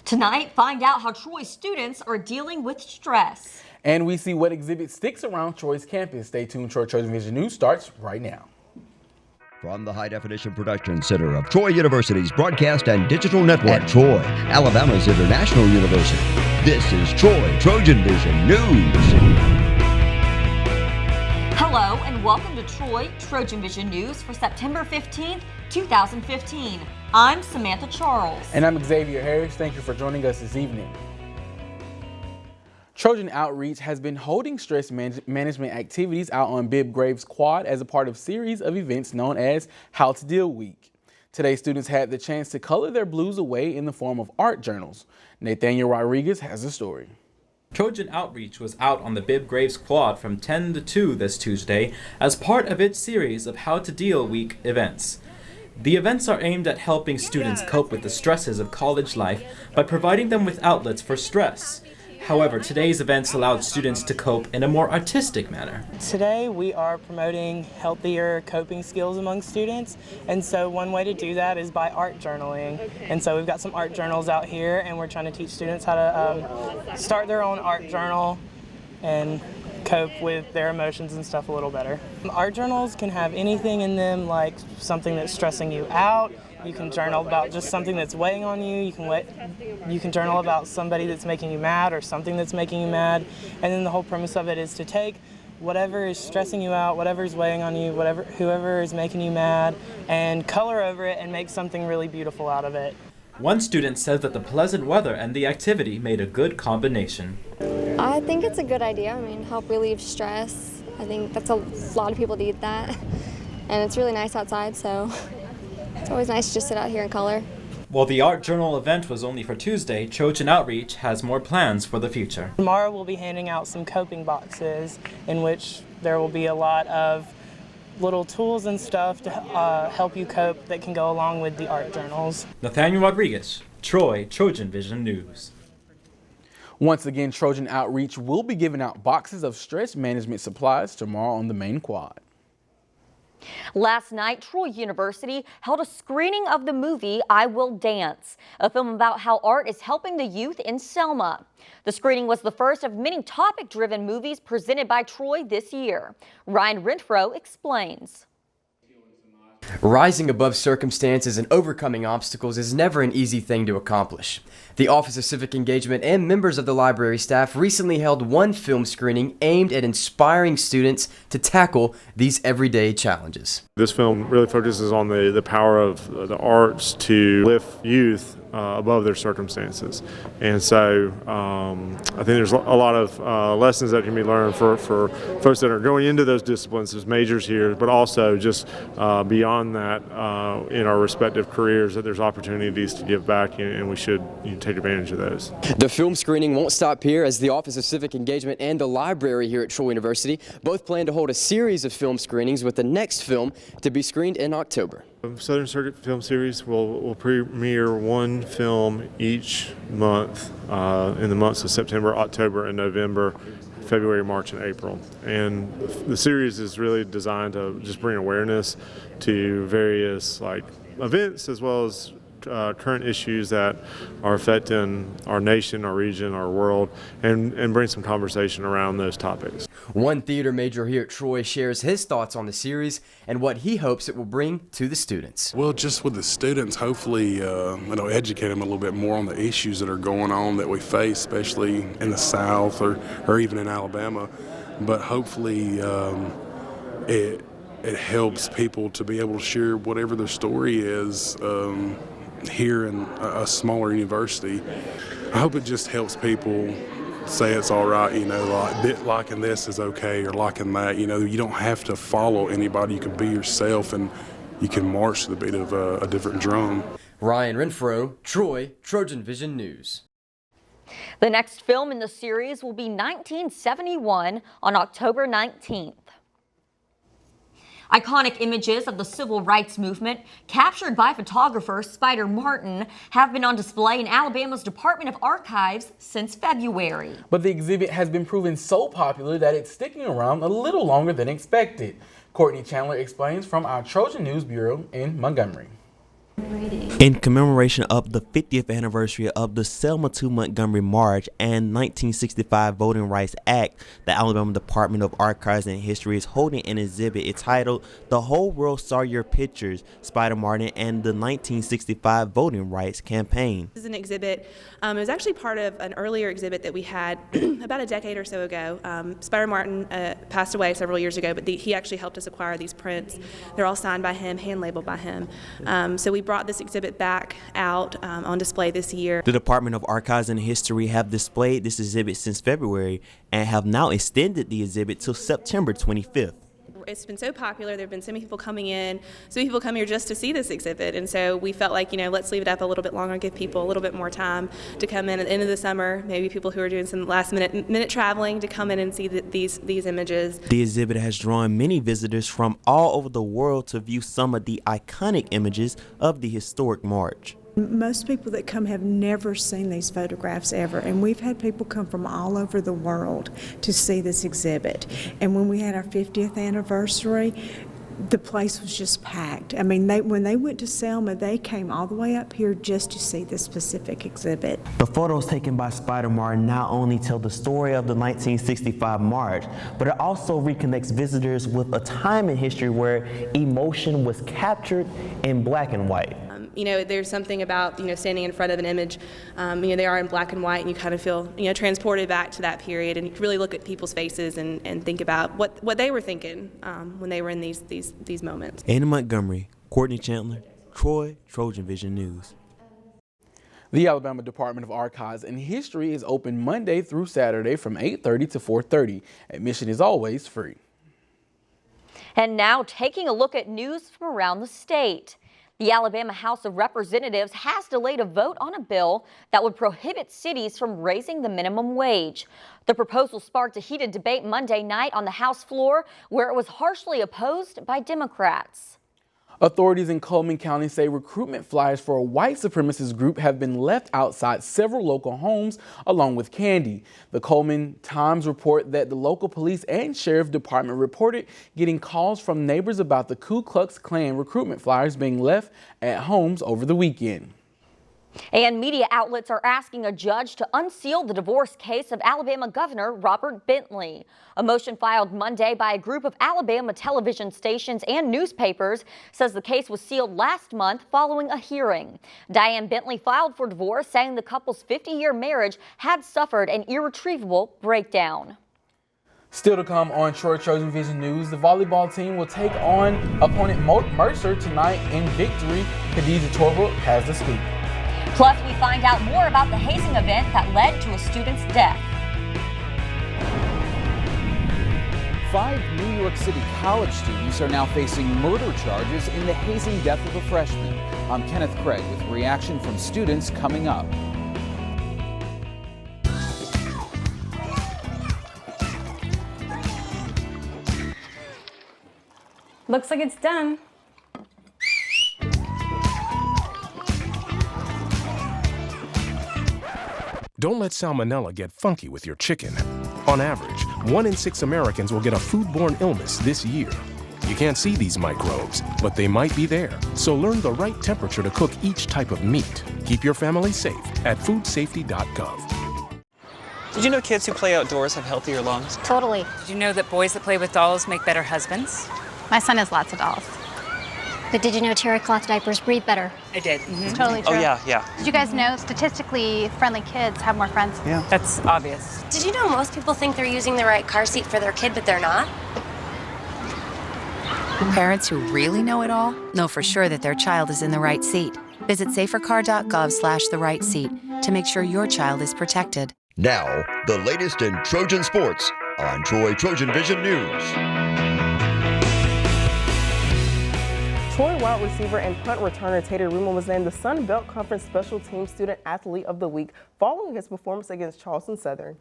Tonight, find out how Troy students are dealing with stress. And we see what exhibit sticks around Troy's campus. Stay tuned. TrojanVision News starts right now. From the High Definition Production Center of Troy University's Broadcast and Digital Network, Troy, Alabama's International University, this is Troy TrojanVision News. Hello and welcome to Troy TrojanVision News for September 15th, 2015. I'm Samantha Charles. And I'm Xavier Harris. Thank you for joining us this evening. Trojan Outreach has been holding stress management activities out on Bibb Graves Quad as a part of a series of events known as How to Deal Week. Today, students had the chance to color their blues away in the form of art journals. Nathaniel Rodriguez has the story. Trojan Outreach was out on the Bibb Graves Quad from 10 to 2 this Tuesday as part of its series of How to Deal Week events. The events are aimed at helping students cope with the stresses of college life by providing them with outlets for stress. However, today's events allowed students to cope in a more artistic manner. Today we are promoting healthier coping skills among students, and so one way to do that is by art journaling. And so we've got some art journals out here, and we're trying to teach students how to start their own art journal and cope with their emotions and stuff a little better. Art journals can have anything in them, like something that's stressing you out. You can journal about just something that's weighing on you. You can journal about somebody that's making you mad or something that's making you mad. And then the whole premise of it is to take whatever is stressing you out, whatever is weighing on you, whoever is making you mad, and color over it and make something really beautiful out of it. One student said that the pleasant weather and the activity made a good combination. I think it's a good idea. I mean, help relieve stress. I think that's a lot of people need that. And it's really nice outside, so it's always nice to just sit out here and color. While the art journal event was only for Tuesday, Trojan Outreach has more plans for the future. Tomorrow we'll be handing out some coping boxes in which there will be a lot of little tools and stuff to help you cope that can go along with the art journals. Nathaniel Rodriguez, Troy TrojanVision News. Once again, Trojan Outreach will be giving out boxes of stress management supplies tomorrow on the main quad. Last night, Troy University held a screening of the movie I Will Dance, a film about how art is helping the youth in Selma. The screening was the first of many topic-driven movies presented by Troy this year. Ryan Renfro explains. Rising above circumstances and overcoming obstacles is never an easy thing to accomplish. The Office of Civic Engagement and members of the library staff recently held one film screening aimed at inspiring students to tackle these everyday challenges. This film really focuses on the power of the arts to lift youth above their circumstances. And so I think there's a lot of lessons that can be learned for folks that are going into those disciplines as majors here, but also just beyond that in our respective careers, that there's opportunities to give back, and we should take advantage of those. The film screening won't stop here, as the Office of Civic Engagement and the library here at Troy University both plan to hold a series of film screenings, with the next film to be screened in October. Southern Circuit Film Series will premiere one film each month in the months of September, October, and November, February, March, and April. And the series is really designed to just bring awareness to various events as well as current issues that are affecting our nation, our region, our world, and bring some conversation around those topics. One theater major here at Troy shares his thoughts on the series and what he hopes it will bring to the students. Well, just with the students, hopefully educate them a little bit more on the issues that are going on that we face, especially in the South or even in Alabama. But hopefully it helps people to be able to share whatever their story is here in a smaller university. I hope it just helps people say it's all right, like liking this is okay or liking that. You don't have to follow anybody. You can be yourself, and you can march to the beat of a different drum. Ryan Renfro, Troy TrojanVision News. The next film in the series will be 1971 on October 19th. Iconic images of the civil rights movement, captured by photographer Spider Martin, have been on display in Alabama's Department of Archives since February. But the exhibit has been proven so popular that it's sticking around a little longer than expected. Courtney Chandler explains from our Trojan News Bureau in Montgomery. In commemoration of the 50th anniversary of the Selma to Montgomery March and 1965 Voting Rights Act, the Alabama Department of Archives and History is holding an exhibit entitled "The Whole World Saw Your Pictures, Spider Martin and the 1965 Voting Rights Campaign." This is an exhibit. It was actually part of an earlier exhibit that we had about a decade or so ago. Spider Martin passed away several years ago, but he actually helped us acquire these prints. They're all signed by him, hand labeled by him. So we brought this exhibit back out on display this year. The Department of Archives and History have displayed this exhibit since February and have now extended the exhibit till September 25th. It's been so popular. There have been so many people coming in. So many people come here just to see this exhibit, and so we felt like, let's leave it up a little bit longer, give people a little bit more time to come in at the end of the summer. Maybe people who are doing some last minute traveling to come in and see these images. The exhibit has drawn many visitors from all over the world to view some of the iconic images of the historic march. Most people that come have never seen these photographs ever, and we've had people come from all over the world to see this exhibit. And when we had our 50th anniversary, the place was just packed. I mean, when they went to Selma, they came all the way up here just to see this specific exhibit. The photos taken by Spider Martin not only tell the story of the 1965 march, but it also reconnects visitors with a time in history where emotion was captured in black and white. There's something about, standing in front of an image, they are in black and white, and you kind of feel, transported back to that period, and you really look at people's faces and think about what they were thinking when they were in these moments. In Montgomery, Courtney Chandler, Troy, TrojanVision News. The Alabama Department of Archives and History is open Monday through Saturday from 8:30 to 4:30. Admission is always free. And now taking a look at news from around the state. The Alabama House of Representatives has delayed a vote on a bill that would prohibit cities from raising the minimum wage. The proposal sparked a heated debate Monday night on the House floor, where it was harshly opposed by Democrats. Authorities in Coleman County say recruitment flyers for a white supremacist group have been left outside several local homes along with candy. The Coleman Times report that the local police and sheriff department reported getting calls from neighbors about the Ku Klux Klan recruitment flyers being left at homes over the weekend. And media outlets are asking a judge to unseal the divorce case of Alabama Governor Robert Bentley. A motion filed Monday by a group of Alabama television stations and newspapers says the case was sealed last month following a hearing. Diane Bentley filed for divorce, saying the couple's 50-year marriage had suffered an irretrievable breakdown. Still to come on Troy TrojanVision News, the volleyball team will take on opponent Mercer tonight in victory. Khadijah Torbrook has the scoop. Plus, we find out more about the hazing event that led to a student's death. 5 New York City college students are now facing murder charges in the hazing death of a freshman. I'm Kenneth Craig with reaction from students coming up. Looks like it's done. Don't let salmonella get funky with your chicken. On average, 1 in 6 Americans will get a foodborne illness this year. You can't see these microbes, but they might be there. So learn the right temperature to cook each type of meat. Keep your family safe at foodsafety.gov. Did you know kids who play outdoors have healthier lungs? Totally. Did you know that boys that play with dolls make better husbands? My son has lots of dolls. But did you know terry cloth diapers breathe better? I did. It's totally true. Oh, yeah. Did you guys know statistically friendly kids have more friends? Yeah. That's obvious. Did you know most people think they're using the right car seat for their kid, but they're not? Parents who really know it all know for sure that their child is in the right seat. Visit safercar.gov/the right seat to make sure your child is protected. Now, the latest in Trojan sports on Troy TrojanVision News. Troy wide receiver and punt returner Tater Rubin was named the Sun Belt Conference Special Teams Student Athlete of the Week following his performance against Charleston Southern.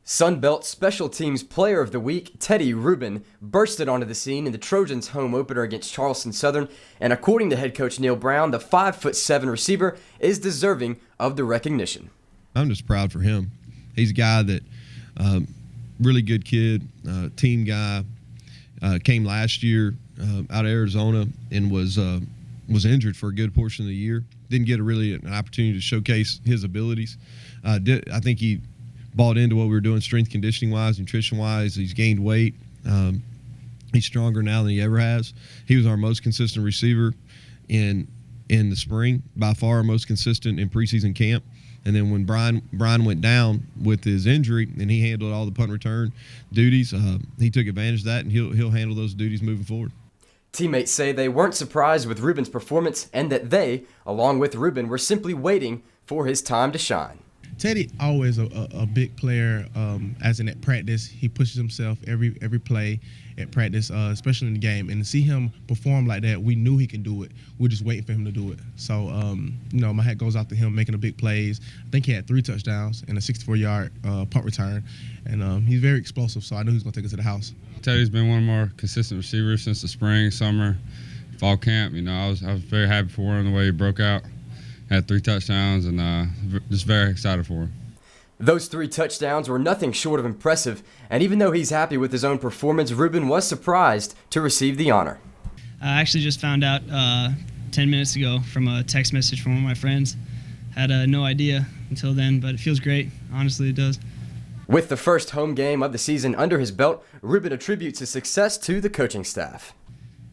Sun Belt Special Teams Player of the Week, Teddy Rubin, bursted onto the scene in the Trojans' home opener against Charleston Southern, and according to head coach Neil Brown, the 5'7" receiver is deserving of the recognition. I'm just proud for him. He's a guy that, really good kid, team guy, came last year out of Arizona and was injured for a good portion of the year. Didn't get an opportunity to showcase his abilities. I think he bought into what we were doing strength conditioning wise, nutrition wise. He's gained weight. He's stronger now than he ever has. He was our most consistent receiver in the spring, by far our most consistent in preseason camp. And then when Brian went down with his injury and he handled all the punt return duties, he took advantage of that, and he'll handle those duties moving forward. Teammates say they weren't surprised with Rubin's performance and that they, along with Rubin, were simply waiting for his time to shine. Teddy always a big player, as in at practice. He pushes himself every play at practice, especially in the game. And to see him perform like that, we knew he can do it. We're just waiting for him to do it. So, my hat goes out to him making the big plays. I think he had 3 touchdowns and a 64-yard punt return. And he's very explosive, so I knew he was going to take us to the house. Teddy's been one of our consistent receivers since the spring, summer, fall camp. I was very happy for him the way he broke out. Had 3 touchdowns, and just very excited for him. Those 3 touchdowns were nothing short of impressive, and even though he's happy with his own performance, Rubin was surprised to receive the honor. I actually just found out 10 minutes ago from a text message from one of my friends. Had no idea until then, but it feels great. Honestly, it does. With the first home game of the season under his belt, Rubin attributes his success to the coaching staff.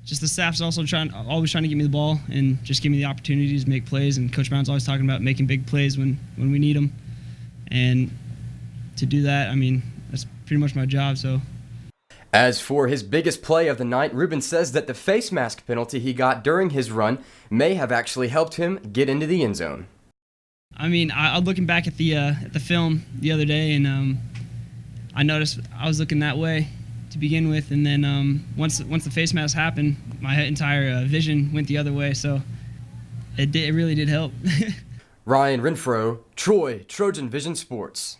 Just the staff's also always trying to give me the ball and just give me the opportunities to make plays. And Coach Brown's always talking about making big plays when we need them. And to do that, that's pretty much my job. So. As for his biggest play of the night, Rubin says that the face mask penalty he got during his run may have actually helped him get into the end zone. I was looking back at the film the other day, and I noticed I was looking that way to begin with, and then once the face mask happened, my entire vision went the other way, so it really did help. Ryan Renfro, Troy, TrojanVision Sports.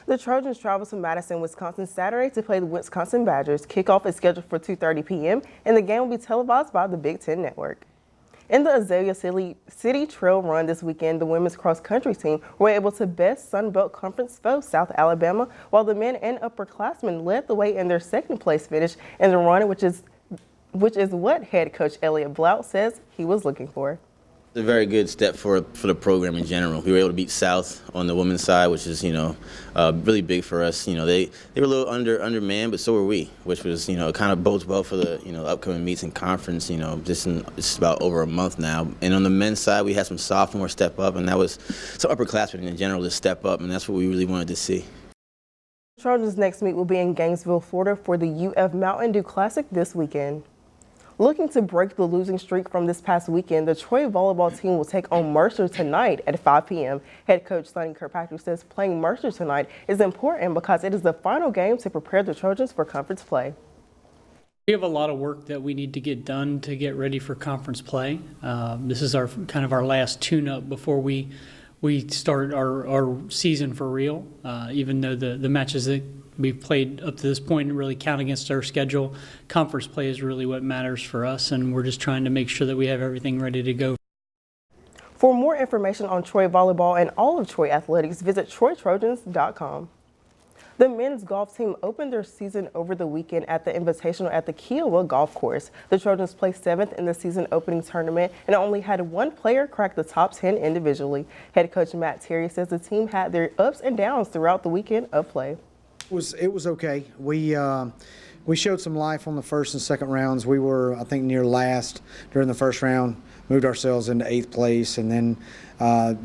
The Trojans travel to Madison, Wisconsin Saturday to play the Wisconsin Badgers. Kickoff is scheduled for 2:30 p.m., and the game will be televised by the Big Ten Network. In the Azalea City Trail Run this weekend, the women's cross-country team were able to best Sun Belt Conference foe South Alabama, while the men and upperclassmen led the way in their second-place finish in the run, which is what head coach Elliott Blount says he was looking for. It's a very good step for the program in general. We were able to beat South on the women's side, which is really big for us. They were a little undermanned, but so were we, which was kind of bodes well for the upcoming meets in conference. Just about over a month now. And on the men's side, we had some sophomores step up, and that was some upperclassmen in general to step up, and that's what we really wanted to see. Trojans' next meet will be in Gainesville, Florida, for the UF Mountain Dew Classic this weekend. Looking to break the losing streak from this past weekend, the Troy volleyball team will take on Mercer tonight at 5 p.m. Head coach Sonny Kirkpatrick says playing Mercer tonight is important because it is the final game to prepare the Trojans for conference play. We have a lot of work that we need to get done to get ready for conference play. This is our last tune-up before we start our season for real. Even though the matches that we've played up to this point really count against our schedule, conference play is really what matters for us, and we're just trying to make sure that we have everything ready to go. For more information on Troy volleyball and all of Troy athletics, visit TroyTrojans.com. The men's golf team opened their season over the weekend at the Invitational at the Kiowa Golf Course. The Trojans placed 7th in the season opening tournament and only had one player crack the top 10 individually. Head coach Matt Terry says the team had their ups and downs throughout the weekend of play. It was okay. We showed some life on the first and second rounds. We were, I think, near last during the first round, moved ourselves into 8th place, and then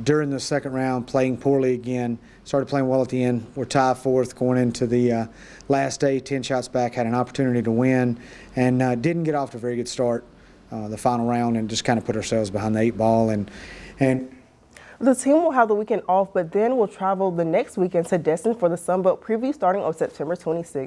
during the second round, playing poorly again, started playing well at the end. We're tied 4th going into the last day, 10 shots back, had an opportunity to win, and didn't get off to a very good start the final round, and just kind of put ourselves behind the 8 ball. And the team will have the weekend off, but then will travel the next weekend to Destin for the Sun Belt preview starting on September 26th.